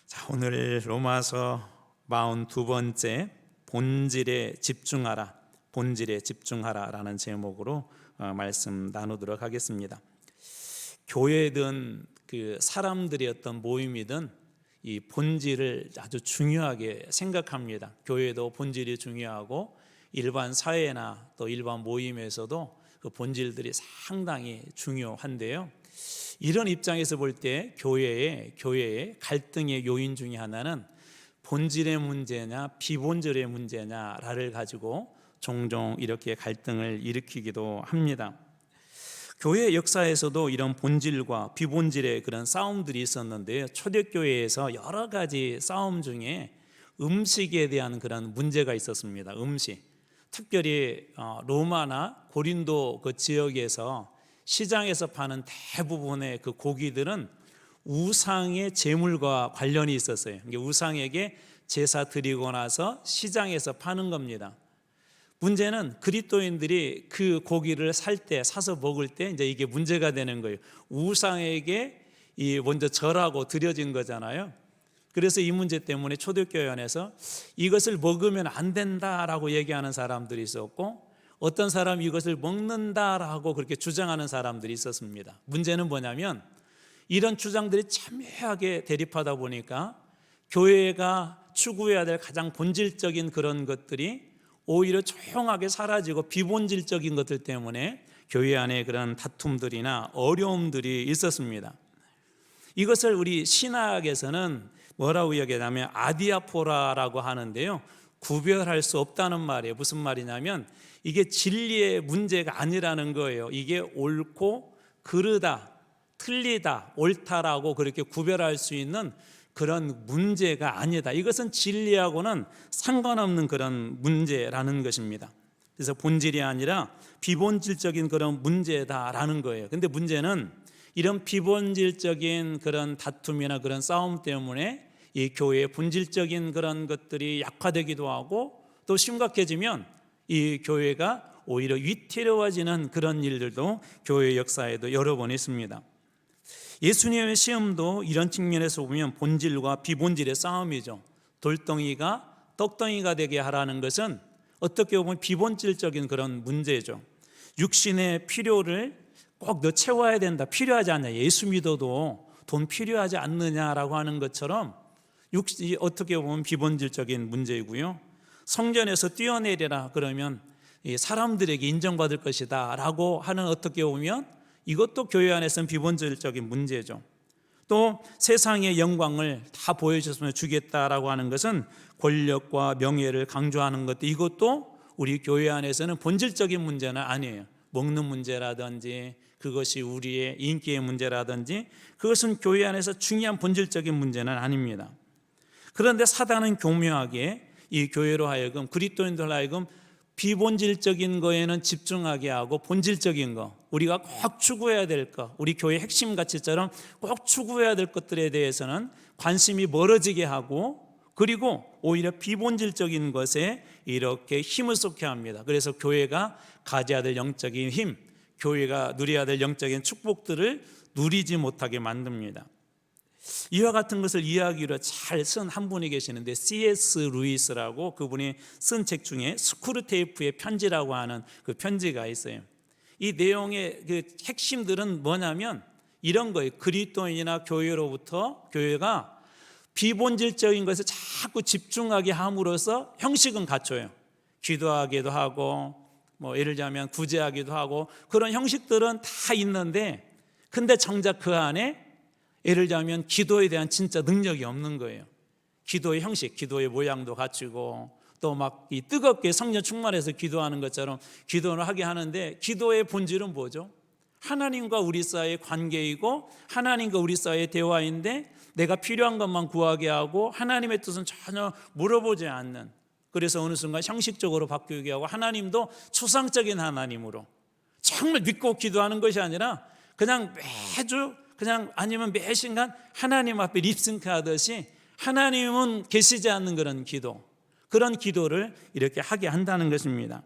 자, 오늘 로마서 42번째 본질에 집중하라, 본질에 집중하라라는 제목으로 말씀 나누도록 하겠습니다. 교회든 그 사람들의 어떤 모임이든 이 본질을 아주 중요하게 생각합니다. 교회도 본질이 중요하고 일반 사회나 또 일반 모임에서도 그 본질들이 상당히 중요한데요. 이런 입장에서 볼 때 교회의 갈등의 요인 중에 하나는 본질의 문제냐 비본질의 문제냐를 가지고 종종 이렇게 갈등을 일으키기도 합니다. 교회 역사에서도 이런 본질과 비본질의 그런 싸움들이 있었는데요. 초대교회에서 여러 가지 싸움 중에 음식에 대한 그런 문제가 있었습니다. 음식, 특별히 로마나 고린도 그 지역에서 시장에서 파는 대부분의 그 고기들은 우상의 제물과 관련이 있었어요. 우상에게 제사 드리고 나서 시장에서 파는 겁니다. 문제는 그리스도인들이 그 고기를 사서 먹을 때 이제 이게 문제가 되는 거예요. 우상에게 먼저 절하고 드려진 거잖아요. 그래서 이 문제 때문에 초대교회 안에서 이것을 먹으면 안 된다라고 얘기하는 사람들이 있었고, 어떤 사람이 이것을 먹는다라고 그렇게 주장하는 사람들이 있었습니다. 문제는 뭐냐면 이런 주장들이 첨예하게 대립하다 보니까 교회가 추구해야 될 가장 본질적인 그런 것들이 오히려 조용하게 사라지고 비본질적인 것들 때문에 교회 안에 그런 다툼들이나 어려움들이 있었습니다. 이것을 우리 신학에서는 뭐라고 얘기하냐면 아디아포라라고 하는데요, 구별할 수 없다는 말이에요. 무슨 말이냐면 이게 진리의 문제가 아니라는 거예요. 이게 옳고 그르다, 틀리다, 옳다라고 그렇게 구별할 수 있는 그런 문제가 아니다. 이것은 진리하고는 상관없는 그런 문제라는 것입니다. 그래서 본질이 아니라 비본질적인 그런 문제다라는 거예요. 근데 문제는 이런 비본질적인 그런 다툼이나 그런 싸움 때문에 이 교회의 본질적인 그런 것들이 약화되기도 하고, 또 심각해지면 이 교회가 오히려 위태로워지는 그런 일들도 교회 역사에도 여러 번 있습니다. 예수님의 시험도 이런 측면에서 보면 본질과 비본질의 싸움이죠. 돌덩이가 떡덩이가 되게 하라는 것은 어떻게 보면 비본질적인 그런 문제죠. 육신의 필요를 꼭 너 채워야 된다, 필요하지 않냐, 예수 믿어도 돈 필요하지 않느냐라고 하는 것처럼 어떻게 보면 비본질적인 문제이고요. 성전에서 뛰어내리라 그러면 사람들에게 인정받을 것이다 라고 하는, 어떻게 보면 이것도 교회 안에서는 비본질적인 문제죠. 또 세상의 영광을 다 보여줬으면 주겠다라고 하는 것은 권력과 명예를 강조하는 것도, 이것도 우리 교회 안에서는 본질적인 문제는 아니에요. 먹는 문제라든지 그것이 우리의 인기의 문제라든지 그것은 교회 안에서 중요한 본질적인 문제는 아닙니다. 그런데 사단은 교묘하게 이 교회로 하여금, 그리스도인들 하여금 비본질적인 거에는 집중하게 하고 본질적인 거, 우리가 꼭 추구해야 될 것, 우리 교회 핵심 가치처럼 꼭 추구해야 될 것들에 대해서는 관심이 멀어지게 하고, 그리고 오히려 비본질적인 것에 이렇게 힘을 쏟게 합니다. 그래서 교회가 가져야 될 영적인 힘, 교회가 누려야 될 영적인 축복들을 누리지 못하게 만듭니다. 이와 같은 것을 이야기로 잘 쓴 한 분이 계시는데, C.S. 루이스라고, 그분이 쓴 책 중에 스크루테이프의 편지라고 하는 그 편지가 있어요. 이 내용의 그 핵심들은 뭐냐면 이런 거예요. 그리스도인이나 교회로부터 교회가 비본질적인 것에 자꾸 집중하게 함으로써 형식은 갖춰요. 기도하기도 하고, 예를 들자면 구제하기도 하고, 그런 형식들은 다 있는데, 근데 정작 그 안에 예를 들자면 기도에 대한 진짜 능력이 없는 거예요. 기도의 형식, 기도의 모양도 갖추고, 또 막 이 뜨겁게 성령 충만해서 기도하는 것처럼 기도를 하게 하는데, 기도의 본질은 뭐죠? 하나님과 우리 사이의 관계이고 하나님과 우리 사이의 대화인데, 내가 필요한 것만 구하게 하고 하나님의 뜻은 전혀 물어보지 않는, 그래서 어느 순간 형식적으로 바뀌게 하고, 하나님도 추상적인 하나님으로 정말 믿고 기도하는 것이 아니라 그냥 매주, 그냥 아니면 매 순간 하나님 앞에 립싱크하듯이 하나님은 계시지 않는 그런 기도, 그런 기도를 이렇게 하게 한다는 것입니다.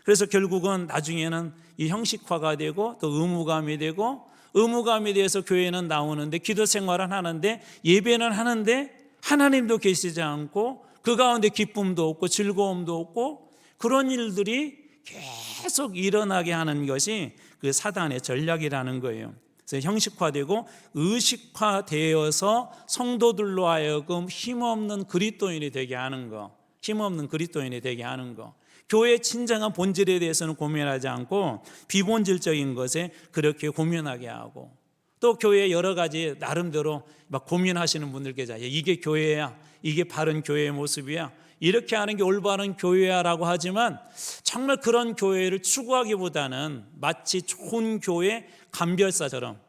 그래서 결국은 나중에는 이 형식화가 되고 또 의무감이 되고, 의무감에 대해서 교회는 나오는데 기도 생활은 하는데 예배는 하는데 하나님도 계시지 않고 그 가운데 기쁨도 없고 즐거움도 없고 그런 일들이 계속 일어나게 하는 것이 그 사단의 전략이라는 거예요. 그래서 형식화되고 의식화되어서 성도들로 하여금 힘없는 그리스도인이 되게 하는 거, 힘없는 그리스도인이 되게 하는 거. 교회의 진정한 본질에 대해서는 고민하지 않고 비본질적인 것에 그렇게 고민하게 하고, 또 교회에 여러 가지 나름대로 막 고민하시는 분들 계세요. 이게 교회야, 이게 바른 교회의 모습이야, 이렇게 하는 게 올바른 교회야라고 하지만 정말 그런 교회를 추구하기보다는 마치 좋은 교회 감별사처럼,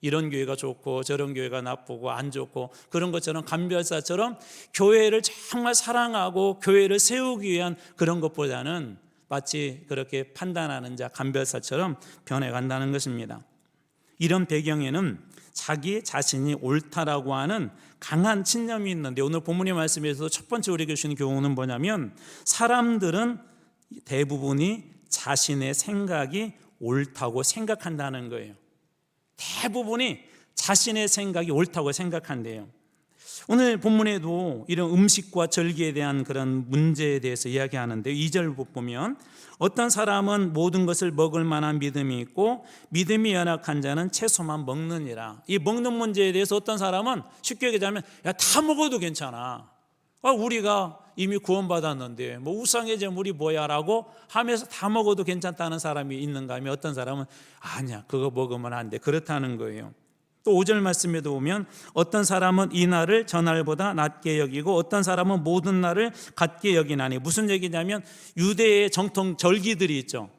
이런 교회가 좋고 저런 교회가 나쁘고 안 좋고 그런 것처럼 감별사처럼 교회를 정말 사랑하고 교회를 세우기 위한 그런 것보다는 마치 그렇게 판단하는 자, 감별사처럼 변해간다는 것입니다. 이런 배경에는 자기 자신이 옳다라고 하는 강한 신념이 있는데, 오늘 본문의 말씀에서 첫 번째 우리에게 주시는 교훈은 뭐냐면, 사람들은 대부분이 자신의 생각이 옳다고 생각한다는 거예요. 대부분이 자신의 생각이 옳다고 생각한대요. 오늘 본문에도 이런 음식과 절기에 대한 그런 문제에 대해서 이야기하는데, 2절 보면 어떤 사람은 모든 것을 먹을 만한 믿음이 있고 믿음이 연약한 자는 채소만 먹느니라. 이 먹는 문제에 대해서 어떤 사람은 쉽게 얘기하자면, 야, 다 먹어도 괜찮아, 우리가 이미 구원받았는데 뭐 우상의 제물이 뭐야 라고 하면서 다 먹어도 괜찮다는 사람이 있는가 하면, 어떤 사람은 아니야, 그거 먹으면 안 돼, 그렇다는 거예요. 또 5절 말씀에도 보면 어떤 사람은 이 날을 저 날보다 낮게 여기고 어떤 사람은 모든 날을 같게 여기나니. 무슨 얘기냐면, 유대의 정통 절기들이 있죠.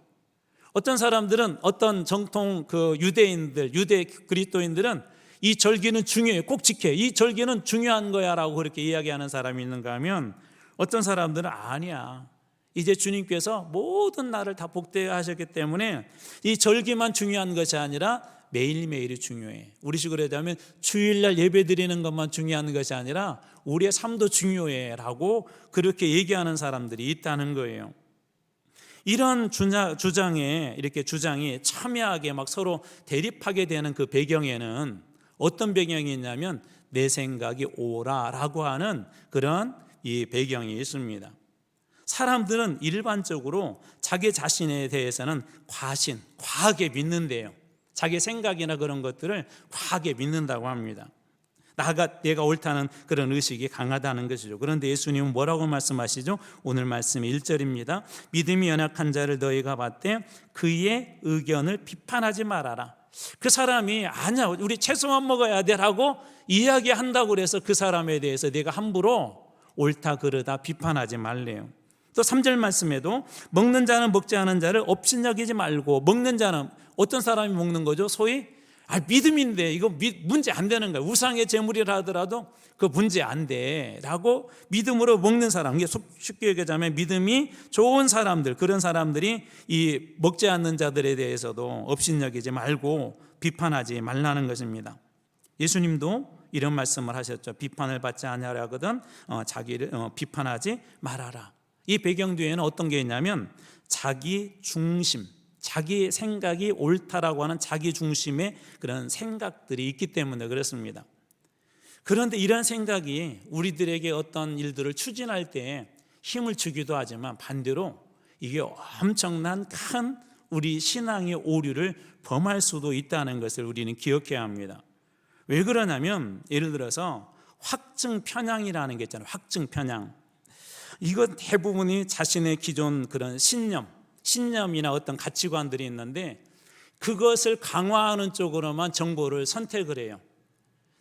어떤 사람들은, 어떤 정통 그 유대인들, 유대 그리스도인들은 이 절기는 중요해, 꼭 지켜, 이 절기는 중요한 거야 라고 그렇게 이야기하는 사람이 있는가 하면, 어떤 사람들은 아니야, 이제 주님께서 모든 날을 다 복되게 하셨기 때문에 이 절기만 중요한 것이 아니라 매일매일이 중요해. 우리식으로 얘기하면 주일날 예배 드리는 것만 중요한 것이 아니라 우리의 삶도 중요해 라고 그렇게 얘기하는 사람들이 있다는 거예요. 이런 주장에, 이렇게 주장이 첨예하게 막 서로 대립하게 되는 그 배경에는 어떤 배경이 있냐면, 내 생각이 옳아라고 하는 그런 이 배경이 있습니다. 사람들은 일반적으로 자기 자신에 대해서는 과하게 믿는데요. 자기 생각이나 그런 것들을 과하게 믿는다고 합니다. 내가 옳다는 그런 의식이 강하다는 것이죠. 그런데 예수님은 뭐라고 말씀하시죠? 오늘 말씀 1절입니다. 믿음이 연약한 자를 너희가 봤되 그의 의견을 비판하지 말아라. 그 사람이 아니야, 우리 채소만 먹어야 돼 라고 이야기한다고 해서 그 사람에 대해서 내가 함부로 옳다 그르다 비판하지 말래요. 또 3절 말씀에도 먹는 자는 먹지 않은 자를 업신여기지 말고. 먹는 자는 어떤 사람이 먹는 거죠? 소위 믿음인데 이거 문제 안 되는 거야, 우상의 제물이라 하더라도 그 문제 안 돼 라고 믿음으로 먹는 사람, 이게 쉽게 얘기하자면 믿음이 좋은 사람들, 그런 사람들이 이 먹지 않는 자들에 대해서도 업신여기지 말고 비판하지 말라는 것입니다. 예수님도 이런 말씀을 하셨죠. 비판을 받지 아니하거든 자기를 비판하지 말아라. 이 배경 뒤에는 어떤 게 있냐면, 자기 중심, 자기 생각이 옳다라고 하는 자기 중심의 그런 생각들이 있기 때문에 그렇습니다. 그런데 이런 생각이 우리들에게 어떤 일들을 추진할 때 힘을 주기도 하지만, 반대로 이게 엄청난 큰 우리 신앙의 오류를 범할 수도 있다는 것을 우리는 기억해야 합니다. 왜 그러냐면, 예를 들어서 확증 편향이라는 게 있잖아요. 확증 편향. 이건 대부분이 자신의 기존 그런 신념이나 어떤 가치관들이 있는데, 그것을 강화하는 쪽으로만 정보를 선택을 해요.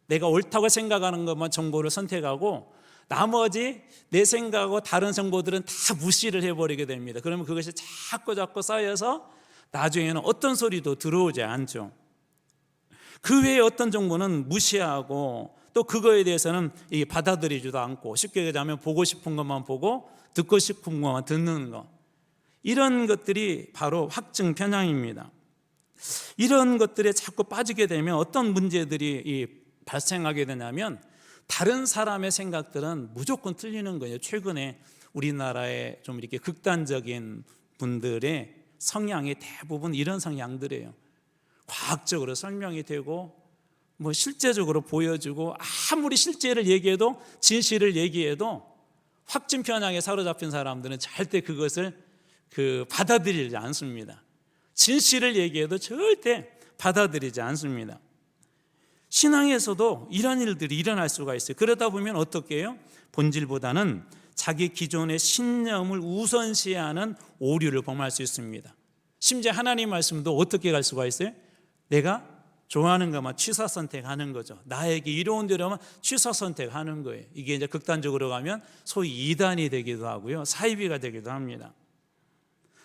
내가 옳다고 생각하는 것만 정보를 선택하고 나머지 내 생각하고 다른 정보들은 다 무시를 해버리게 됩니다. 그러면 그것이 자꾸 쌓여서 나중에는 어떤 소리도 들어오지 않죠. 그 외에 어떤 정보는 무시하고 또 그거에 대해서는 받아들이지도 않고, 쉽게 얘기하면 보고 싶은 것만 보고 듣고 싶은 것만 듣는 것, 이런 것들이 바로 확증 편향입니다. 이런 것들에 자꾸 빠지게 되면 어떤 문제들이 발생하게 되냐면, 다른 사람의 생각들은 무조건 틀리는 거예요. 최근에 우리나라의 좀 이렇게 극단적인 분들의 성향이 대부분 이런 성향들이에요. 과학적으로 설명이 되고 뭐 실제적으로 보여주고 아무리 실제를 얘기해도 진실을 얘기해도 확증 편향에 사로잡힌 사람들은 절대 그것을 받아들이지 않습니다. 진실을 얘기해도 절대 받아들이지 않습니다. 신앙에서도 이런 일들이 일어날 수가 있어요. 그러다 보면 어떻게 해요? 본질보다는 자기 기존의 신념을 우선시하는 오류를 범할 수 있습니다. 심지어 하나님 말씀도 어떻게 갈 수가 있어요? 내가 좋아하는 것만 취사 선택하는 거죠. 나에게 이로운 대로만 취사 선택하는 거예요. 이게 이제 극단적으로 가면 소위 이단이 되기도 하고요, 사이비가 되기도 합니다.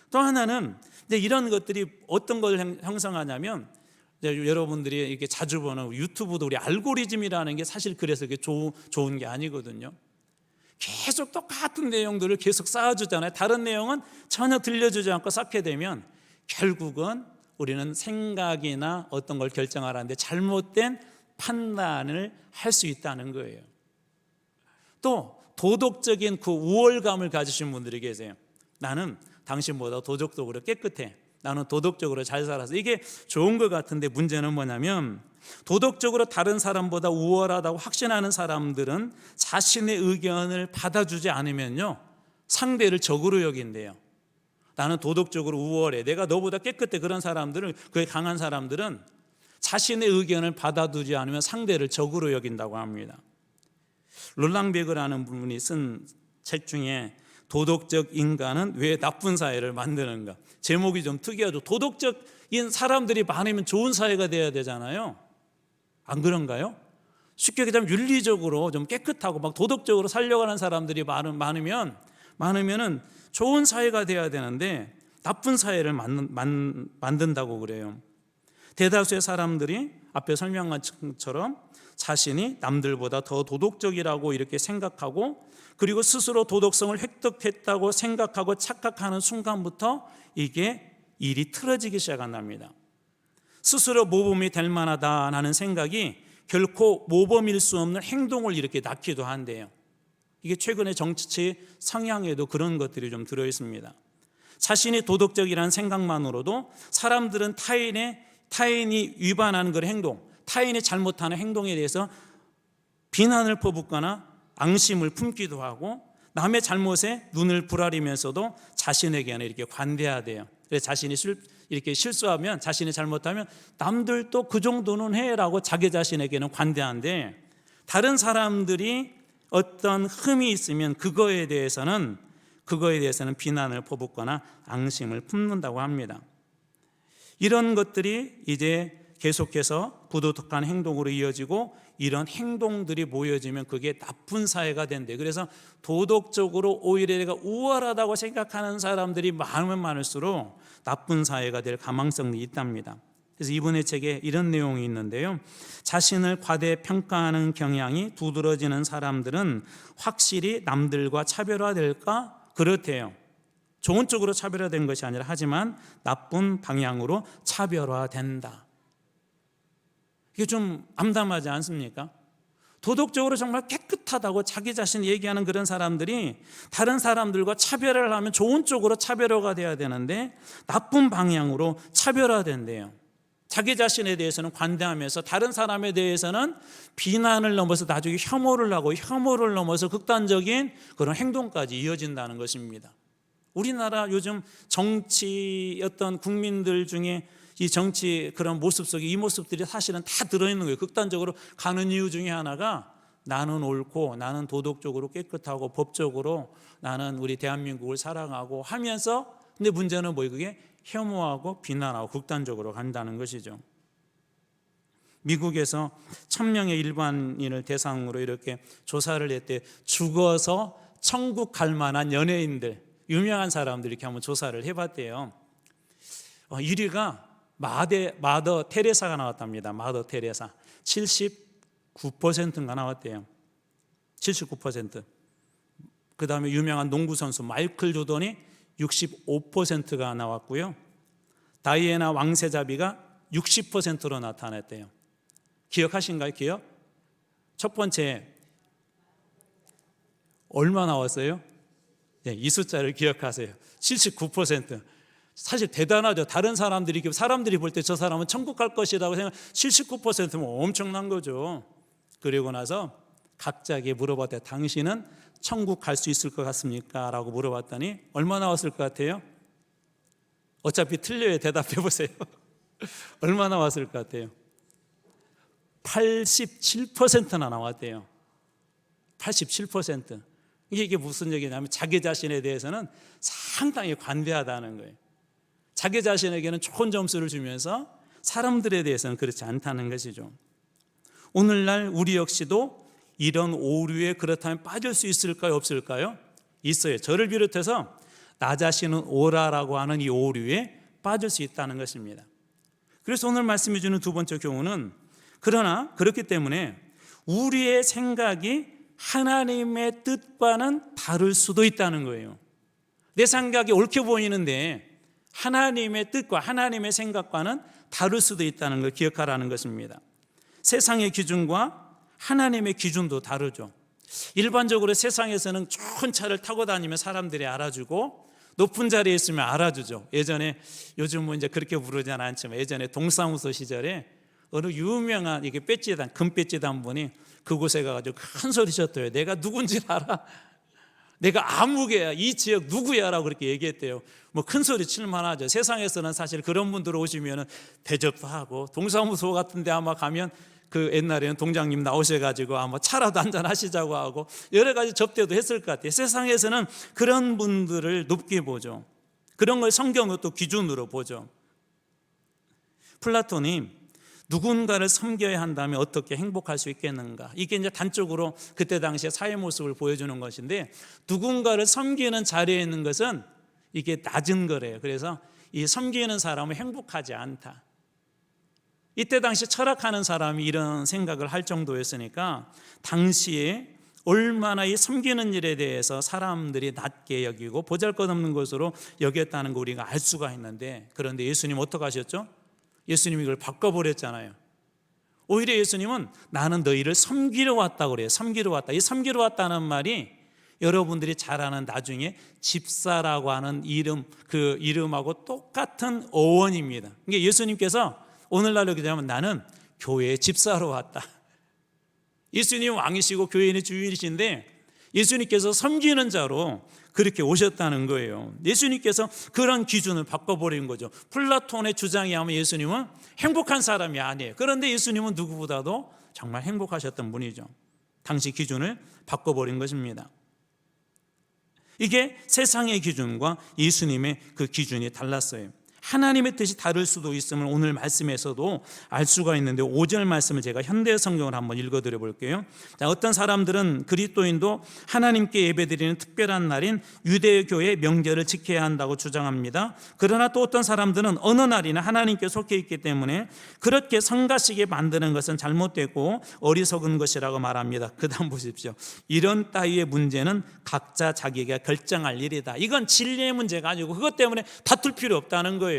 또 하나는 이제 이런 것들이 어떤 걸 형성하냐면, 이제 여러분들이 이렇게 자주 보는 유튜브도 우리 알고리즘이라는 게 사실 그래서 그게 좋은 게 아니거든요. 계속 똑같은 내용들을 계속 쌓아주잖아요. 다른 내용은 전혀 들려주지 않고 쌓게 되면 결국은 우리는 생각이나 어떤 걸 결정하라는데 잘못된 판단을 할 수 있다는 거예요. 또 도덕적인 그 우월감을 가지신 분들이 계세요. 나는 당신보다 도덕적으로 깨끗해, 나는 도덕적으로 잘 살아서, 이게 좋은 것 같은데 문제는 뭐냐면, 도덕적으로 다른 사람보다 우월하다고 확신하는 사람들은 자신의 의견을 받아주지 않으면요, 상대를 적으로 여긴대요. 나는 도덕적으로 우월해, 내가 너보다 깨끗해, 그런 사람들은, 그에 강한 사람들은 자신의 의견을 받아두지 않으면 상대를 적으로 여긴다고 합니다. 롤랑베그라는 분이 쓴 책 중에 도덕적 인간은 왜 나쁜 사회를 만드는가, 제목이 좀 특이하죠. 도덕적인 사람들이 많으면 좋은 사회가 돼야 되잖아요. 안 그런가요? 쉽게 얘기하면 윤리적으로 좀 깨끗하고 막 도덕적으로 살려가는 사람들이 많으면은 좋은 사회가 돼야 되는데 나쁜 사회를 만든다고 그래요. 대다수의 사람들이 앞에 설명한 것처럼 자신이 남들보다 더 도덕적이라고 이렇게 생각하고, 그리고 스스로 도덕성을 획득했다고 생각하고 착각하는 순간부터 이게 일이 틀어지기 시작한답니다. 스스로 모범이 될 만하다는 생각이 결코 모범일 수 없는 행동을 이렇게 낳기도 한대요. 이게 최근에 정치 성향에도 그런 것들이 좀 들어있습니다. 자신이 도덕적이라는 생각만으로도 사람들은 타인이 위반하는 그런 행동, 타인이 잘못하는 행동에 대해서 비난을 퍼붓거나 앙심을 품기도 하고, 남의 잘못에 눈을 부라리면서도 자신에게는 이렇게 관대하대요. 그래서 자신이 이렇게 실수하면, 자신이 잘못하면 남들도 그 정도는 해라고 자기 자신에게는 관대한데, 다른 사람들이 어떤 흠이 있으면 그거에 대해서는 비난을 퍼붓거나 앙심을 품는다고 합니다. 이런 것들이 이제 계속해서 부도덕한 행동으로 이어지고, 이런 행동들이 모여지면 그게 나쁜 사회가 된대. 그래서 도덕적으로 오히려 내가 우월하다고 생각하는 사람들이 많으면 많을수록 나쁜 사회가 될 가망성이 있답니다. 그래서 이분의 책에 이런 내용이 있는데요, 자신을 과대평가하는 경향이 두드러지는 사람들은 확실히 남들과 차별화될까? 그렇대요. 좋은 쪽으로 차별화된 것이 아니라, 하지만 나쁜 방향으로 차별화된다. 이게 좀 암담하지 않습니까? 도덕적으로 정말 깨끗하다고 자기 자신이 얘기하는 그런 사람들이 다른 사람들과 차별을 하면 좋은 쪽으로 차별화가 돼야 되는데 나쁜 방향으로 차별화된대요. 자기 자신에 대해서는 관대하면서 다른 사람에 대해서는 비난을 넘어서 나중에 혐오를 하고, 혐오를 넘어서 극단적인 그런 행동까지 이어진다는 것입니다. 우리나라 요즘 정치 어떤 국민들 중에 이 정치 그런 모습 속에 이 모습들이 사실은 다 들어있는 거예요. 극단적으로 가는 이유 중에 하나가, 나는 옳고, 나는 도덕적으로 깨끗하고, 법적으로 나는 우리 대한민국을 사랑하고 하면서, 근데 문제는 뭐예요? 그게 혐오하고 비난하고 극단적으로 간다는 것이죠. 미국에서 1000명의 일반인을 대상으로 이렇게 조사를 했대. 죽어서 천국 갈 만한 연예인들, 유명한 사람들 이렇게 한번 조사를 해봤대요. 1위가 마더 테레사가 나왔답니다. 마더 테레사 79%인가 나왔대요. 79%. 그 다음에 유명한 농구선수 마이클 조던이 65%가 나왔고요. 다이애나 왕세자비가 60%로 나타났대요. 기억하신가요? 기억? 첫 번째 얼마 나왔어요? 네, 이 숫자를 기억하세요. 79%. 사실 대단하죠. 다른 사람들이 볼 때 저 사람은 천국 갈 것이라고 생각 79%면 엄청난 거죠. 그리고 나서 각자에게 물어봤대. 당신은 천국 갈 수 있을 것 같습니까? 라고 물어봤더니 얼마 나왔을 것 같아요? 어차피 틀려요. 대답해 보세요. 얼마 나왔을 것 같아요? 87%나 나왔대요. 87%. 이게 무슨 얘기냐면 자기 자신에 대해서는 상당히 관대하다는 거예요. 자기 자신에게는 좋은 점수를 주면서 사람들에 대해서는 그렇지 않다는 것이죠. 오늘날 우리 역시도 이런 오류에 그렇다면 빠질 수 있을까요? 없을까요? 있어요. 저를 비롯해서 나 자신은 오라라고 하는 이 오류에 빠질 수 있다는 것입니다. 그래서 오늘 말씀해 주는 두 번째 교훈은, 그러나 그렇기 때문에 우리의 생각이 하나님의 뜻과는 다를 수도 있다는 거예요. 내 생각이 옳게 보이는데 하나님의 뜻과 하나님의 생각과는 다를 수도 있다는 걸 기억하라는 것입니다. 세상의 기준과 하나님의 기준도 다르죠. 일반적으로 세상에서는 좋은 차를 타고 다니면 사람들이 알아주고 높은 자리에 있으면 알아주죠. 예전에, 요즘은 이제 그렇게 부르지는 않지만 예전에 동사무소 시절에 어느 유명한 이게 배지단, 금 배지단 분이 그곳에 가가지고 큰 소리 쳤대요. 내가 누군지 알아? 내가 아무개야, 이 지역 누구야라고 그렇게 얘기했대요. 뭐 큰 소리 칠만하죠. 세상에서는 사실 그런 분들 오시면 대접도 하고, 동사무소 같은데 아마 가면 그 옛날에는 동장님 나오셔가지고 아마 차라도 한잔 하시자고 하고 여러 가지 접대도 했을 것 같아요. 세상에서는 그런 분들을 높게 보죠. 그런 걸 성경은 또 기준으로 보죠. 플라톤이 누군가를 섬겨야 한다면 어떻게 행복할 수 있겠는가, 이게 이제 단적으로 그때 당시에 사회 모습을 보여주는 것인데, 누군가를 섬기는 자리에 있는 것은 이게 낮은 거래요. 그래서 이 섬기는 사람은 행복하지 않다. 이때 당시 철학하는 사람이 이런 생각을 할 정도였으니까 당시에 얼마나 이 섬기는 일에 대해서 사람들이 낮게 여기고 보잘것없는 것으로 여겼다는 거 우리가 알 수가 있는데, 그런데 예수님 어떻게 하셨죠? 예수님이 이걸 바꿔버렸잖아요. 오히려 예수님은 나는 너희를 섬기러 왔다고 그래요. 섬기러 왔다. 이 섬기러 왔다는 말이 여러분들이 잘 아는 나중에 집사라고 하는 이름, 그 이름하고 똑같은 어원입니다. 이게 예수님께서 오늘날 여기 되면 나는 교회에 집사로 왔다. 예수님은 왕이시고 교회의 주인이신데 예수님께서 섬기는 자로 그렇게 오셨다는 거예요. 예수님께서 그런 기준을 바꿔버린 거죠. 플라톤의 주장에 하면 예수님은 행복한 사람이 아니에요. 그런데 예수님은 누구보다도 정말 행복하셨던 분이죠. 당시 기준을 바꿔버린 것입니다. 이게 세상의 기준과 예수님의 그 기준이 달랐어요. 하나님의 뜻이 다를 수도 있음을 오늘 말씀에서도 알 수가 있는데, 5절 말씀을 제가 현대 성경을 한번 읽어드려 볼게요. 자, 어떤 사람들은 그리스도인도 하나님께 예배드리는 특별한 날인 유대교의 명절을 지켜야 한다고 주장합니다. 그러나 또 어떤 사람들은 어느 날이나 하나님께 속해 있기 때문에 그렇게 성가시게 만드는 것은 잘못되고 어리석은 것이라고 말합니다. 그 다음 보십시오. 이런 따위의 문제는 각자 자기가 결정할 일이다. 이건 진리의 문제가 아니고 그것 때문에 다툴 필요 없다는 거예요.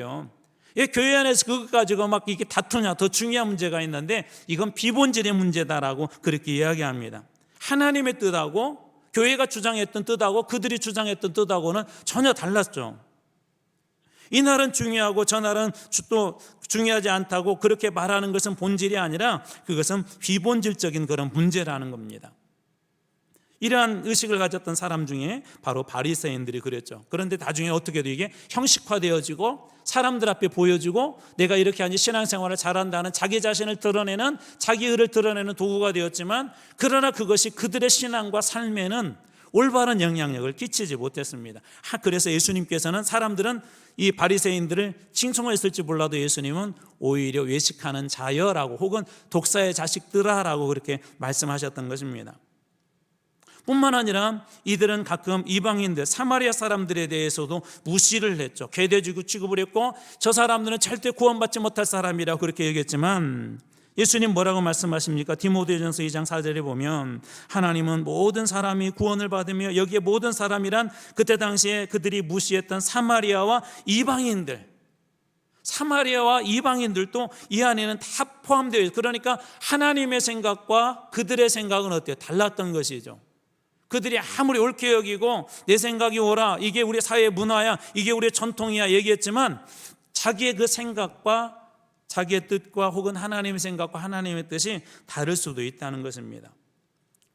교회 안에서 그것 가지고 막 이게 다투냐, 더 중요한 문제가 있는데 이건 비본질의 문제다라고 그렇게 이야기합니다. 하나님의 뜻하고 교회가 주장했던 뜻하고 그들이 주장했던 뜻하고는 전혀 달랐죠. 이 날은 중요하고 저 날은 또 중요하지 않다고 그렇게 말하는 것은 본질이 아니라 그것은 비본질적인 그런 문제라는 겁니다. 이러한 의식을 가졌던 사람 중에 바로 바리새인들이 그랬죠. 그런데 나중에 어떻게 해도 이게 형식화되어지고 사람들 앞에 보여지고 내가 이렇게 하니 신앙생활을 잘한다는 자기 자신을 드러내는, 자기 의를 드러내는 도구가 되었지만, 그러나 그것이 그들의 신앙과 삶에는 올바른 영향력을 끼치지 못했습니다. 그래서 예수님께서는, 사람들은 이 바리새인들을 칭송했을지 몰라도 예수님은 오히려 외식하는 자여라고, 혹은 독사의 자식들아라고 그렇게 말씀하셨던 것입니다. 뿐만 아니라 이들은 가끔 이방인들, 사마리아 사람들에 대해서도 무시를 했죠. 개돼지 취급을 했고 저 사람들은 절대 구원받지 못할 사람이라고 그렇게 얘기했지만, 예수님 뭐라고 말씀하십니까? 디모데전서 2장 4절에 보면 하나님은 모든 사람이 구원을 받으며, 여기에 모든 사람이란 그때 당시에 그들이 무시했던 사마리아와 이방인들, 사마리아와 이방인들도 이 안에는 다 포함되어 있어요. 그러니까 하나님의 생각과 그들의 생각은 어때요? 달랐던 것이죠. 그들이 아무리 옳게 여기고 내 생각이 옳아, 이게 우리 사회의 문화야, 이게 우리의 전통이야 얘기했지만 자기의 그 생각과 자기의 뜻과 혹은 하나님의 생각과 하나님의 뜻이 다를 수도 있다는 것입니다.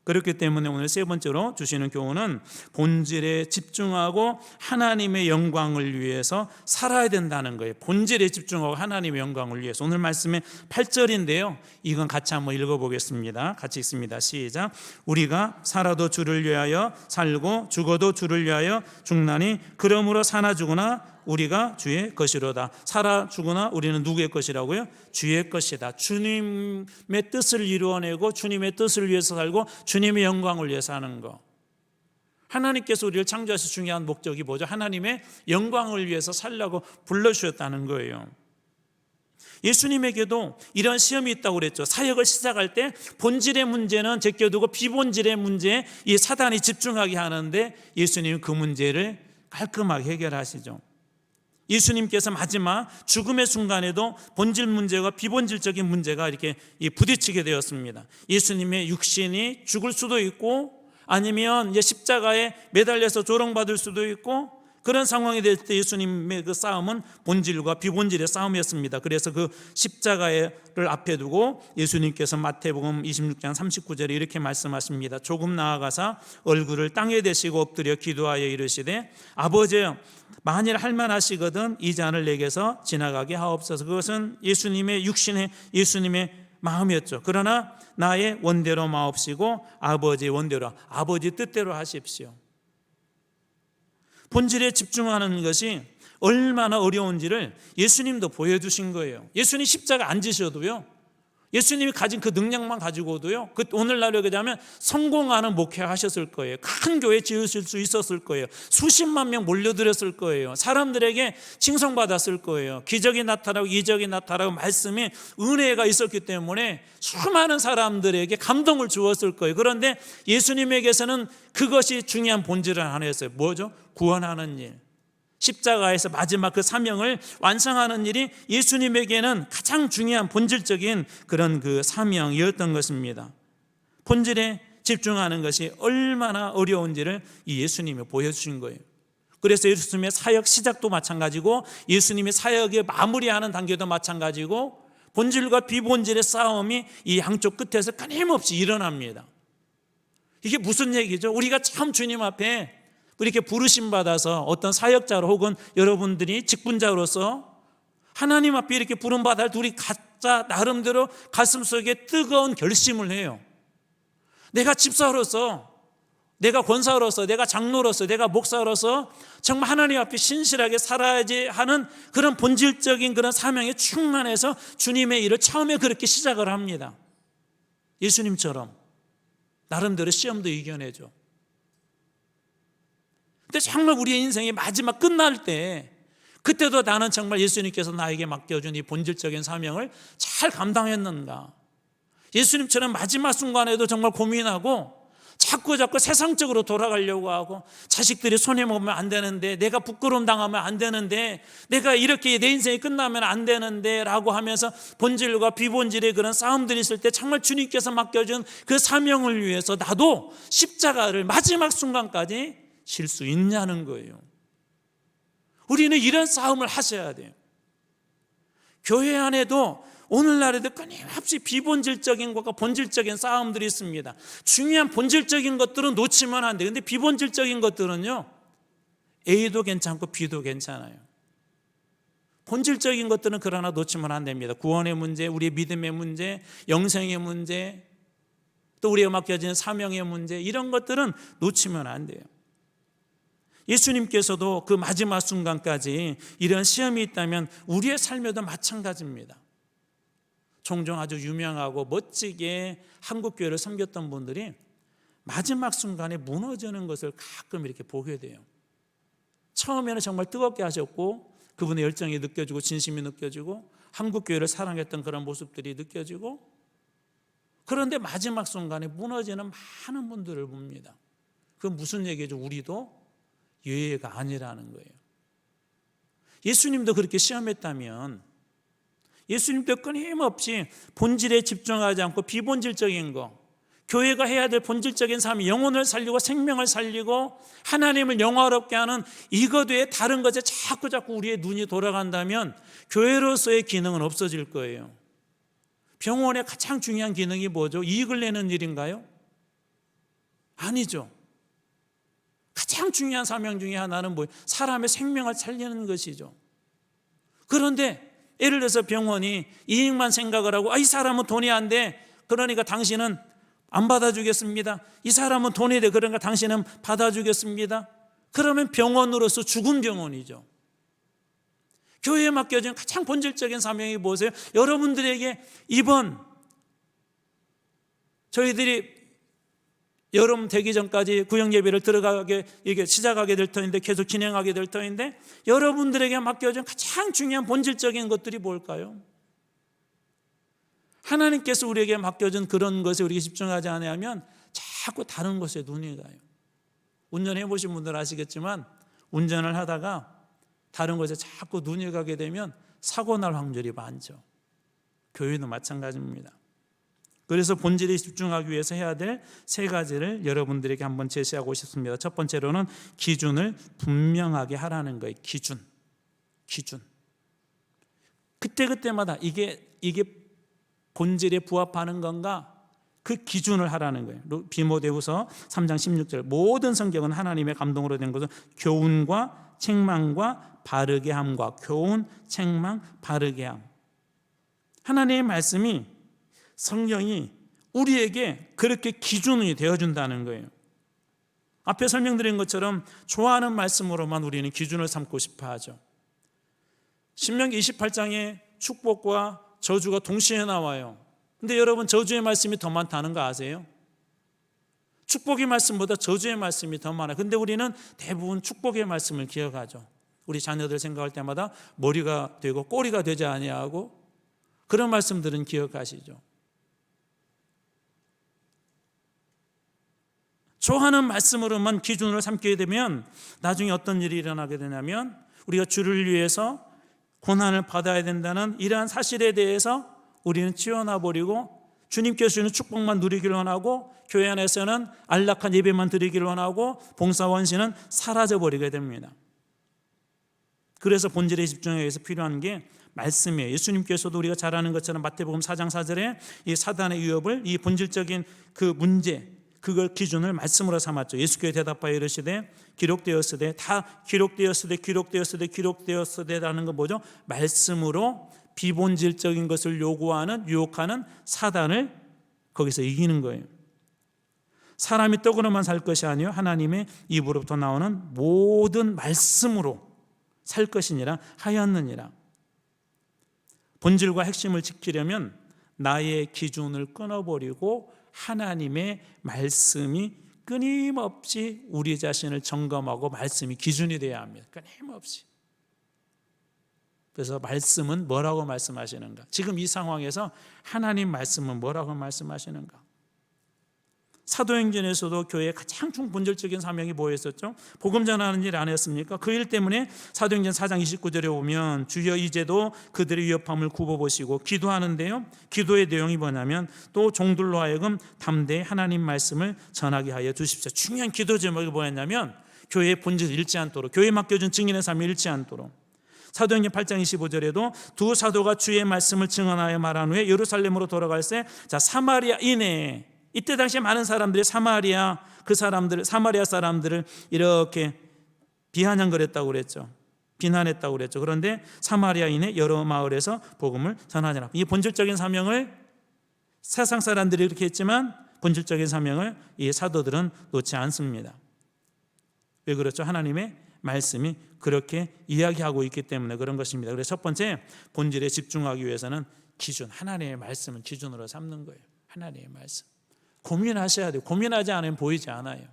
그렇기 때문에 오늘 세 번째로 주시는 교훈은 본질에 집중하고 하나님의 영광을 위해서 살아야 된다는 거예요. 본질에 집중하고 하나님의 영광을 위해서. 오늘 말씀의 8절인데요. 이건 같이 한번 읽어보겠습니다. 같이 읽습니다. 시작. 우리가 살아도 주를 위하여 살고 죽어도 주를 위하여 죽나니 그러므로 사나 죽으나 우리가 주의 것이로다. 살아 죽으나 우리는 누구의 것이라고요? 주의 것이다. 주님의 뜻을 이루어내고 주님의 뜻을 위해서 살고 주님의 영광을 위해서 하는 거. 하나님께서 우리를 창조하신 중요한 목적이 뭐죠? 하나님의 영광을 위해서 살라고 불러주셨다는 거예요. 예수님에게도 이런 시험이 있다고 그랬죠. 사역을 시작할 때 본질의 문제는 제껴두고 비본질의 문제에 이 사단이 집중하게 하는데 예수님은 그 문제를 깔끔하게 해결하시죠. 예수님께서 마지막 죽음의 순간에도 본질 문제와 비본질적인 문제가 이렇게 부딪히게 되었습니다. 예수님의 육신이 죽을 수도 있고 아니면 이제 십자가에 매달려서 조롱받을 수도 있고 그런 상황이 될 때 예수님의 그 싸움은 본질과 비본질의 싸움이었습니다. 그래서 그 십자가를 앞에 두고 예수님께서 마태복음 26장 39절에 이렇게 말씀하십니다. 조금 나아가사 얼굴을 땅에 대시고 엎드려 기도하여 이르시되 아버지여 만일 할만하시거든 이 잔을 내게서 지나가게 하옵소서. 그것은 예수님의 육신의 예수님의 마음이었죠. 그러나 나의 원대로 마옵시고 아버지의 원대로, 아버지 뜻대로 하십시오. 본질에 집중하는 것이 얼마나 어려운지를 예수님도 보여주신 거예요. 예수님 십자가 안 지셔도요, 예수님이 가진 그 능력만 가지고도요, 그 오늘날 얘기하면 성공하는 목회하셨을 거예요. 큰 교회 지으실 수 있었을 거예요. 수십만 명 몰려들었을 거예요. 사람들에게 칭송받았을 거예요. 기적이 나타나고 이적이 나타나고 말씀이 은혜가 있었기 때문에 수많은 사람들에게 감동을 주었을 거예요. 그런데 예수님에게서는 그것이 중요한 본질은 하나였어요. 뭐죠? 구원하는 일. 십자가에서 마지막 그 사명을 완성하는 일이 예수님에게는 가장 중요한 본질적인 그런 그 사명이었던 것입니다. 본질에 집중하는 것이 얼마나 어려운지를 이 예수님이 보여주신 거예요. 그래서 예수님의 사역 시작도 마찬가지고 예수님의 사역의 마무리하는 단계도 마찬가지고 본질과 비본질의 싸움이 이 양쪽 끝에서 끊임없이 일어납니다. 이게 무슨 얘기죠? 우리가 참 주님 앞에 이렇게 부르심 받아서 어떤 사역자로 혹은 여러분들이 직분자로서 하나님 앞에 이렇게 부름받아 우리 각자 나름대로 가슴속에 뜨거운 결심을 해요. 내가 집사로서, 내가 권사로서, 내가 장로로서, 내가 목사로서 정말 하나님 앞에 신실하게 살아야지 하는 그런 본질적인 그런 사명에 충만해서 주님의 일을 처음에 그렇게 시작을 합니다. 예수님처럼 나름대로 시험도 이겨내죠. 근데 정말 우리의 인생이 마지막 끝날 때 그때도 나는 정말 예수님께서 나에게 맡겨준 이 본질적인 사명을 잘 감당했는가, 예수님처럼 마지막 순간에도 정말 고민하고 자꾸 세상적으로 돌아가려고 하고 자식들이 손해보면 안 되는데, 내가 부끄러움 당하면 안 되는데, 내가 이렇게 내 인생이 끝나면 안 되는데 라고 하면서 본질과 비본질의 그런 싸움들이 있을 때 정말 주님께서 맡겨준 그 사명을 위해서 나도 십자가를 마지막 순간까지 질 수 있냐는 거예요. 우리는 이런 싸움을 하셔야 돼요. 교회 안에도 오늘날에도 끊임없이 비본질적인 것과 본질적인 싸움들이 있습니다. 중요한 본질적인 것들은 놓치면 안 돼요. 근데 비본질적인 것들은요, A도 괜찮고 B도 괜찮아요. 본질적인 것들은 그러나 놓치면 안 됩니다. 구원의 문제, 우리의 믿음의 문제, 영생의 문제, 또 우리가 맡겨진 사명의 문제, 이런 것들은 놓치면 안 돼요. 예수님께서도 그 마지막 순간까지 이런 시험이 있다면 우리의 삶에도 마찬가지입니다. 종종 아주 유명하고 멋지게 한국교회를 섬겼던 분들이 마지막 순간에 무너지는 것을 가끔 이렇게 보게 돼요. 처음에는 정말 뜨겁게 하셨고 그분의 열정이 느껴지고 진심이 느껴지고 한국교회를 사랑했던 그런 모습들이 느껴지고, 그런데 마지막 순간에 무너지는 많은 분들을 봅니다. 그건 무슨 얘기죠? 우리도 예외가 아니라는 거예요. 예수님도 그렇게 시험했다면 예수님도 끊임없이 본질에 집중하지 않고 비본질적인 거, 교회가 해야 될 본질적인 삶이 영혼을 살리고 생명을 살리고 하나님을 영화롭게 하는 이것 외에 다른 것에 자꾸 우리의 눈이 돌아간다면 교회로서의 기능은 없어질 거예요. 병원의 가장 중요한 기능이 뭐죠? 이익을 내는 일인가요? 아니죠. 가장 중요한 사명 중에 하나는 뭐예요? 사람의 생명을 살리는 것이죠. 그런데 예를 들어서 병원이 이익만 생각을 하고 이 사람은 돈이 안 돼. 그러니까 당신은 안 받아주겠습니다. 이 사람은 돈이 돼. 그러니까 당신은 받아주겠습니다. 그러면 병원으로서 죽은 병원이죠. 교회에 맡겨진 가장 본질적인 사명이 무엇이에요? 여러분들에게 이번 저희들이 여름 되기 전까지 구역 예배를 들어가게 이게 시작하게 될 터인데 계속 진행하게 될 터인데 여러분들에게 맡겨진 가장 중요한 본질적인 것들이 뭘까요? 하나님께서 우리에게 맡겨준 그런 것에 우리가 집중하지 않으면 자꾸 다른 것에 눈이 가요. 운전해 보신 분들 아시겠지만 운전을 하다가 다른 것에 자꾸 눈이 가게 되면 사고 날 확률이 많죠. 교회도 마찬가지입니다. 그래서 본질에 집중하기 위해서 해야 될 세 가지를 여러분들에게 한번 제시하고 싶습니다. 첫 번째로는 기준을 분명하게 하라는 거예요. 기준. 그때마다 이게 본질에 부합하는 건가? 그 기준을 하라는 거예요. 디모데후서 3장 16절 모든 성경은 하나님의 감동으로 된 것은 교훈과 책망과 바르게 함과 교훈, 책망, 바르게 함. 하나님의 말씀이 성경이 우리에게 그렇게 기준이 되어준다는 거예요. 앞에 설명드린 것처럼 좋아하는 말씀으로만 우리는 기준을 삼고 싶어 하죠. 신명기 28장에 축복과 저주가 동시에 나와요. 근데 여러분 저주의 말씀이 더 많다는 거 아세요? 축복의 말씀보다 저주의 말씀이 더 많아요. 근데 우리는 대부분 축복의 말씀을 기억하죠. 우리 자녀들 생각할 때마다 머리가 되고 꼬리가 되지 아니하고 그런 말씀들은 기억하시죠. 좋아하는 말씀으로만 기준으로 삼게 되면 나중에 어떤 일이 일어나게 되냐면 우리가 주를 위해서 고난을 받아야 된다는 이러한 사실에 대해서 우리는 치워놔버리고 주님께서 주는 축복만 누리기를 원하고 교회 안에서는 안락한 예배만 드리기를 원하고 봉사원신은 사라져버리게 됩니다. 그래서 본질에 집중하기 위해서 필요한 게 말씀이에요. 예수님께서도 우리가 잘 아는 것처럼 마태복음 4장 4절에 이 사단의 위협을 이 본질적인 그 문제 그걸 기준을 말씀으로 삼았죠. 예수께서 대답하여 이르시되 기록되었으되 다 기록되었으되라는 건 뭐죠? 말씀으로 비본질적인 것을 요구하는 유혹하는 사단을 거기서 이기는 거예요. 사람이 떡으로만 살 것이 아니요 하나님의 입으로부터 나오는 모든 말씀으로 살 것이니라 하였느니라. 본질과 핵심을 지키려면 나의 기준을 끊어버리고 하나님의 말씀이 끊임없이 우리 자신을 점검하고 말씀이 기준이 되어야 합니다. 끊임없이. 그래서 말씀은 뭐라고 말씀하시는가? 지금 이 상황에서 하나님 말씀은 뭐라고 말씀하시는가? 사도행전에서도 교회의 가장 본질적인 사명이 뭐였었죠? 복음 전하는 일 아니었습니까? 그 일 때문에 사도행전 4장 29절에 보면 주여 이제도 그들의 위협함을 굽어보시고 기도하는데요. 기도의 내용이 뭐냐면 또 종들로 하여금 담대히 하나님 말씀을 전하게 하여 주십시오. 중요한 기도 제목이 뭐였냐면 교회의 본질을 잃지 않도록 교회에 맡겨준 증인의 삶을 잃지 않도록 사도행전 8장 25절에도 두 사도가 주의 말씀을 증언하여 말한 후에 예루살렘으로 돌아갈새 사마리아 이내에 이때 당시에 많은 사람들이 사마리아 사람들을 이렇게 비아냥거렸다고 그랬죠. 비난했다고 그랬죠. 그런데 사마리아인의 여러 마을에서 복음을 전하니라. 이 본질적인 사명을 세상 사람들이 이렇게 했지만 본질적인 사명을 이 사도들은 놓지 않습니다. 왜 그렇죠? 하나님의 말씀이 그렇게 이야기하고 있기 때문에 그런 것입니다. 그래서 첫 번째 본질에 집중하기 위해서는 기준, 하나님의 말씀을 기준으로 삼는 거예요. 하나님의 말씀. 고민하셔야 돼요. 고민하지 않으면 보이지 않아요.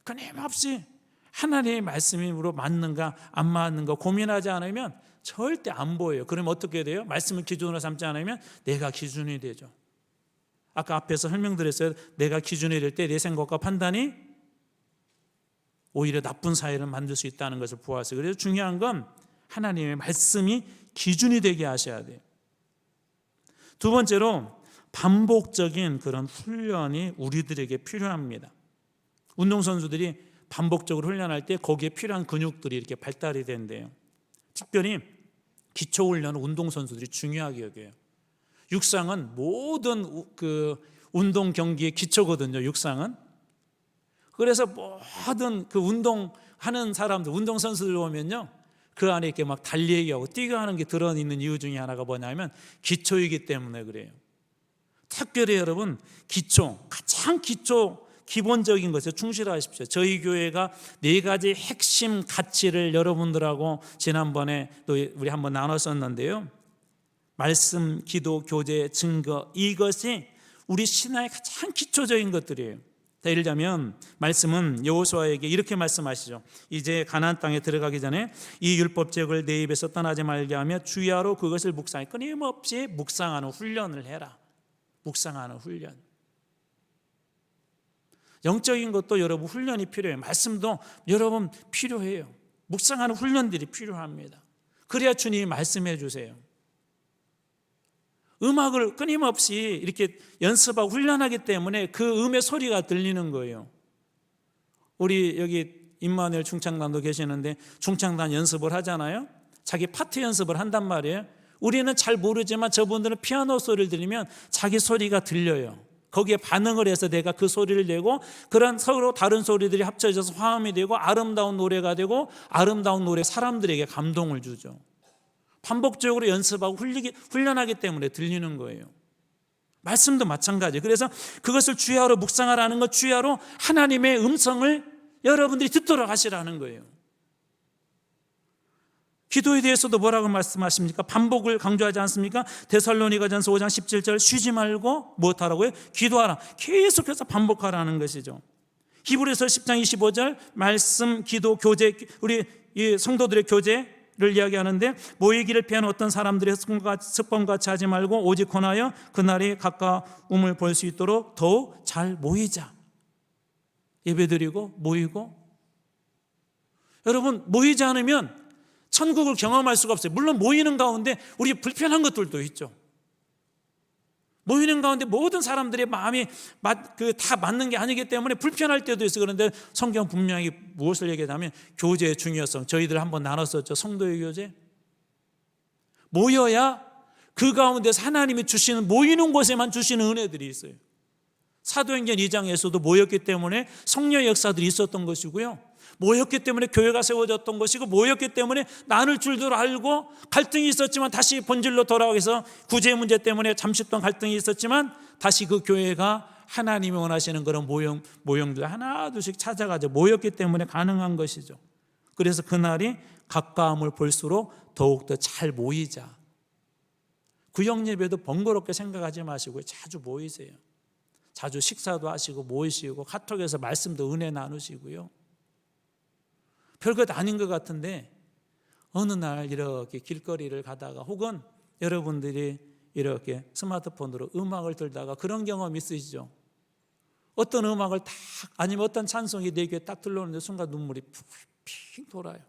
끊임없이 하나님의 말씀으로 맞는가 안 맞는가 고민하지 않으면 절대 안 보여요. 그러면 어떻게 돼요? 말씀을 기준으로 삼지 않으면 내가 기준이 되죠. 아까 앞에서 설명드렸어요. 내가 기준이 될 때 내 생각과 판단이 오히려 나쁜 사회를 만들 수 있다는 것을 보았어요. 그래서 중요한 건 하나님의 말씀이 기준이 되게 하셔야 돼요. 두 번째로 반복적인 그런 훈련이 우리들에게 필요합니다. 운동선수들이 반복적으로 훈련할 때 거기에 필요한 근육들이 이렇게 발달이 된대요. 특별히 기초훈련은 운동선수들이 중요하게 여겨요. 육상은 모든 그 운동 경기의 기초거든요. 육상은. 그래서 모든 그 운동하는 사람들, 운동선수들 보면요, 그 안에 이렇게 막 달리기하고 뛰고 하는 게 들어있는 이유 중에 하나가 뭐냐면 기초이기 때문에 그래요. 특별히 여러분, 가장 기본적인 것에 충실하십시오. 저희 교회가 4가지 핵심 가치를 여러분들하고 지난번에 또 우리 한번 나눴었는데요. 말씀, 기도, 교제, 증거, 이것이 우리 신앙의 가장 기초적인 것들이에요. 예를 들자면 말씀은 여호수아에게 이렇게 말씀하시죠. 이제 가나안 땅에 들어가기 전에 이 율법책을 내 입에서 떠나지 말게 하며 주야로 그것을 묵상해, 끊임없이 묵상하는 훈련을 해라. 묵상하는 훈련. 영적인 것도 여러분 훈련이 필요해요. 말씀도 여러분 필요해요. 묵상하는 훈련들이 필요합니다. 그래야 주님이 말씀해 주세요. 음악을 끊임없이 이렇게 연습하고 훈련하기 때문에 그 음의 소리가 들리는 거예요. 우리 여기 임마누엘 중창단도 계시는데 중창단 연습을 하잖아요. 자기 파트 연습을 한단 말이에요. 우리는 잘 모르지만 저분들은 피아노 소리를 들으면 자기 소리가 들려요. 거기에 반응을 해서 내가 그 소리를 내고 그런 서로 다른 소리들이 합쳐져서 화음이 되고 아름다운 노래가 되고 아름다운 노래 사람들에게 감동을 주죠. 반복적으로 연습하고 훈련하기 때문에 들리는 거예요. 말씀도 마찬가지예요. 그래서 그것을 주야로 묵상하라는 것, 주야로 하나님의 음성을 여러분들이 듣도록 하시라는 거예요. 기도에 대해서도 뭐라고 말씀하십니까? 반복을 강조하지 않습니까? 데살로니가전서 5장 17절 쉬지 말고 무엇하라고요? 기도하라. 계속해서 반복하라는 것이죠. 히브리서 10장 25절 말씀, 기도, 교제, 우리 이 성도들의 교제를 이야기하는데 모이기를 피하는 어떤 사람들의 습관같이 하지 말고 오직 권하여 그날이 가까움을 볼 수 있도록 더욱 잘 모이자. 예배드리고 모이고. 여러분, 모이지 않으면 천국을 경험할 수가 없어요. 물론 모이는 가운데 우리 불편한 것들도 있죠. 모이는 가운데 모든 사람들의 마음이 다 맞는 게 아니기 때문에 불편할 때도 있어요. 그런데 성경 분명히 무엇을 얘기하냐면 교제의 중요성, 저희들 한번 나눴었죠. 성도의 교제. 모여야 그 가운데서 하나님이 주시는, 모이는 곳에만 주시는 은혜들이 있어요. 사도행전 2장에서도 모였기 때문에 성령의 역사들이 있었던 것이고요. 모였기 때문에 교회가 세워졌던 것이고, 모였기 때문에 나눌 줄도 알고 갈등이 있었지만 다시 본질로 돌아오면서 구제 문제 때문에 잠시 동안 갈등이 있었지만 다시 그 교회가 하나님이 원하시는 그런 모형들 하나 둘씩 찾아가죠. 모였기 때문에 가능한 것이죠. 그래서 그날이 가까움을 볼수록 더욱더 잘 모이자. 구역 예배도 번거롭게 생각하지 마시고 자주 모이세요. 자주 식사도 하시고 모이시고 카톡에서 말씀도 은혜 나누시고요. 별것 아닌 것 같은데 어느 날 이렇게 길거리를 가다가 혹은 여러분들이 이렇게 스마트폰으로 음악을 들다가 그런 경험 있으시죠? 어떤 음악을 딱 아니면 어떤 찬송이 내 귀에 딱 들려오는데 순간 눈물이 픽 돌아요.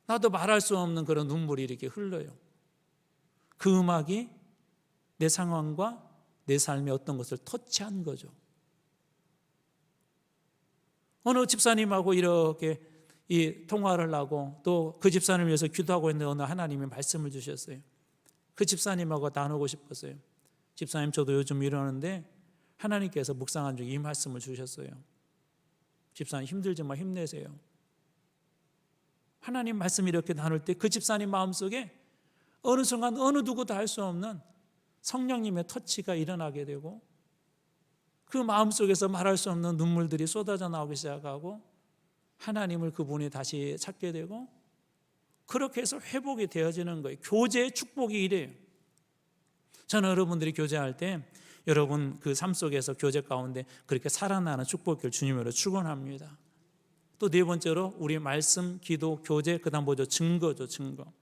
나도 말할 수 없는 그런 눈물이 이렇게 흘러요. 그 음악이 내 상황과 내 삶의 어떤 것을 터치한 거죠. 어느 집사님하고 이렇게 이 통화를 하고 또 그 집사님을 위해서 기도하고 있는데 어느 하나님이 말씀을 주셨어요. 그 집사님하고 나누고 싶었어요. 집사님, 저도 요즘 이러는데 하나님께서 묵상한 중에 이 말씀을 주셨어요. 집사님 힘들지만 힘내세요. 하나님 말씀 이렇게 나눌 때 그 집사님 마음속에 어느 순간 어느 누구도 할 수 없는 성령님의 터치가 일어나게 되고 그 마음속에서 말할 수 없는 눈물들이 쏟아져 나오기 시작하고 하나님을 그분이 다시 찾게 되고 그렇게 해서 회복이 되어지는 거예요. 교제의 축복이 이래요. 저는 여러분들이 교제할 때 여러분 그 삶 속에서 교제 가운데 그렇게 살아나는 축복을 주님으로 축원합니다. 또 네 번째로 우리 말씀, 기도, 교제, 그 다음 뭐죠? 증거죠. 증거.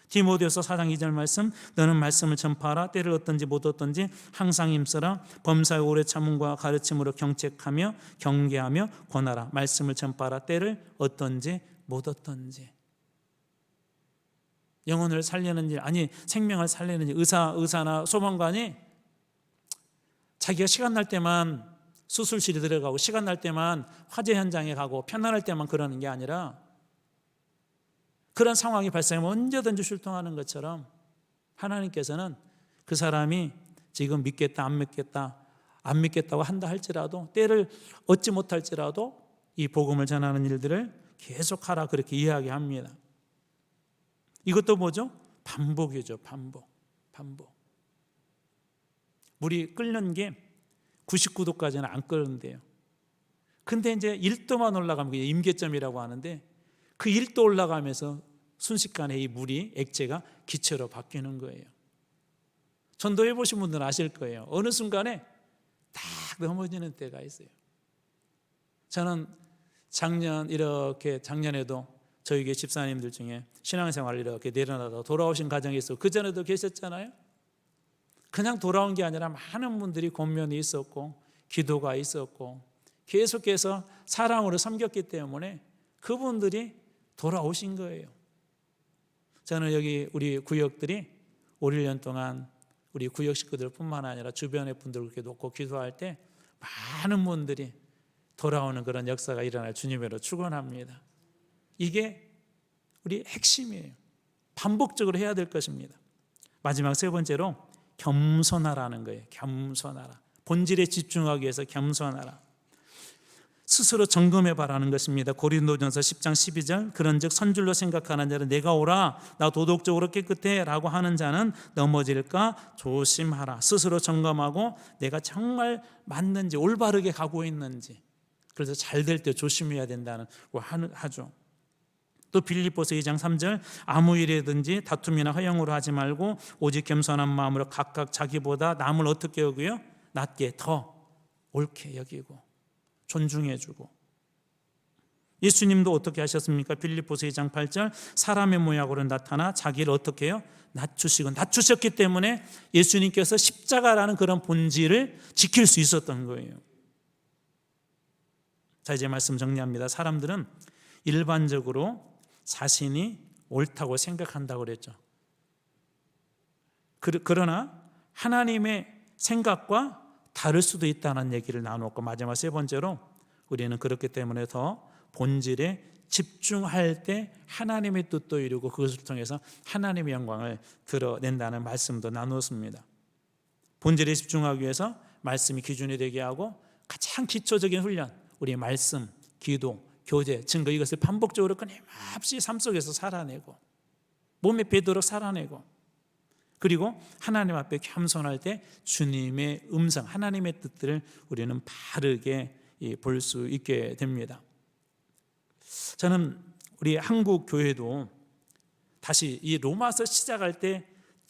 디모데후서 4장 2절 말씀, 너는 말씀을 전파하라. 때를 얻든지 못 얻든지 항상 힘써라. 범사의 오래 참음과 가르침으로 경책하며 경계하며 권하라. 말씀을 전파하라. 때를 얻든지 못 얻든지. 영혼을 살리는 일, 아니 생명을 살리는 일, 의사나 소방관이 자기가 시간 날 때만 수술실에 들어가고 시간 날 때만 화재 현장에 가고 편안할 때만 그러는 게 아니라 그런 상황이 발생하면 언제든지 출동하는 것처럼 하나님께서는 그 사람이 지금 믿겠다 안 믿겠다고 한다 할지라도 때를 얻지 못할지라도 이 복음을 전하는 일들을 계속하라 그렇게 이야기합니다. 이것도 뭐죠? 반복이죠. 반복. 물이 끓는 게 99도까지는 안 끓는데요. 근데 이제 1도만 올라가면 그게 임계점이라고 하는데 그 1도 올라가면서 순식간에 이 물이 액체가 기체로 바뀌는 거예요. 전도해 보신 분들은 아실 거예요. 어느 순간에 딱 넘어지는 때가 있어요. 저는 작년에도 저희 교회 집사님들 중에 신앙생활을 이렇게 내려놔서 돌아오신 가정이 있었고 그전에도 계셨잖아요. 그냥 돌아온 게 아니라 많은 분들이 권면이 있었고 기도가 있었고 계속해서 사랑으로 섬겼기 때문에 그분들이 돌아오신 거예요. 저는 여기 우리 구역들이 5, 6년 동안 우리 구역 식구들뿐만 아니라 주변의 분들 그렇게 놓고 기도할 때 많은 분들이 돌아오는 그런 역사가 일어날 주님으로 축원합니다. 이게 우리 핵심이에요. 반복적으로 해야 될 것입니다. 마지막 세 번째로 겸손하라는 거예요. 겸손하라. 본질에 집중하기 위해서 겸손하라. 스스로 점검해 봐라는 것입니다. 고린도전서 10장 12절 그런즉 선줄로 생각하는 자는 내가 오라 나 도덕적으로 깨끗해 라고 하는 자는 넘어질까 조심하라. 스스로 점검하고 내가 정말 맞는지 올바르게 가고 있는지 그래서 잘 될 때 조심해야 된다는 하죠. 또 빌립보서 2장 3절 아무 일이든지 다툼이나 허영으로 하지 말고 오직 겸손한 마음으로 각각 자기보다 남을 어떻게 여기요? 낮게 더 옳게 여기고 존중해주고 예수님도 어떻게 하셨습니까? 빌립보서 2장 8절 사람의 모양으로 나타나 자기를 어떻게 해요? 낮추셨기 때문에 예수님께서 십자가라는 그런 본질을 지킬 수 있었던 거예요. 자 이제 말씀 정리합니다. 사람들은 일반적으로 자신이 옳다고 생각한다고 그랬죠. 그러나 하나님의 생각과 다를 수도 있다는 얘기를 나눴고 마지막 세 번째로 우리는 그렇기 때문에 더 본질에 집중할 때 하나님의 뜻도 이루고 그것을 통해서 하나님의 영광을 드러낸다는 말씀도 나누었습니다. 본질에 집중하기 위해서 말씀이 기준이 되게 하고 가장 기초적인 훈련 우리의 말씀, 기도, 교제, 증거 이것을 반복적으로 끊임없이 삶 속에서 살아내고 몸에 배도록 살아내고 그리고 하나님 앞에 겸손할 때 주님의 음성, 하나님의 뜻들을 우리는 바르게 볼 수 있게 됩니다. 저는 우리 한국 교회도 다시 이 로마서 시작할 때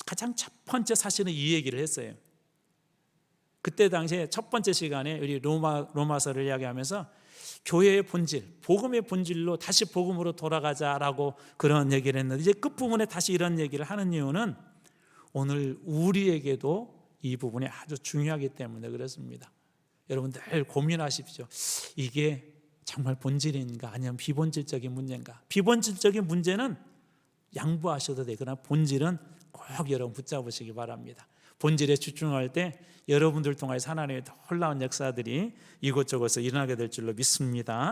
가장 첫 번째 사실은 이 얘기를 했어요. 그때 당시에 첫 번째 시간에 우리 로마서를 이야기하면서 교회의 본질, 복음의 본질로 다시 복음으로 돌아가자라고 그런 얘기를 했는데 이제 끝부분에 다시 이런 얘기를 하는 이유는 오늘 우리에게도 이 부분이 아주 중요하기 때문에 그렇습니다. 여러분 늘 고민하십시오. 이게 정말 본질인가 아니면 비본질적인 문제인가? 비본질적인 문제는 양보하셔도 돼요. 그러나 본질은 꼭 여러분 붙잡으시기 바랍니다. 본질에 집중할 때 여러분들 통해서 하나님의 놀라운 역사들이 이곳저곳에서 일어나게 될 줄로 믿습니다.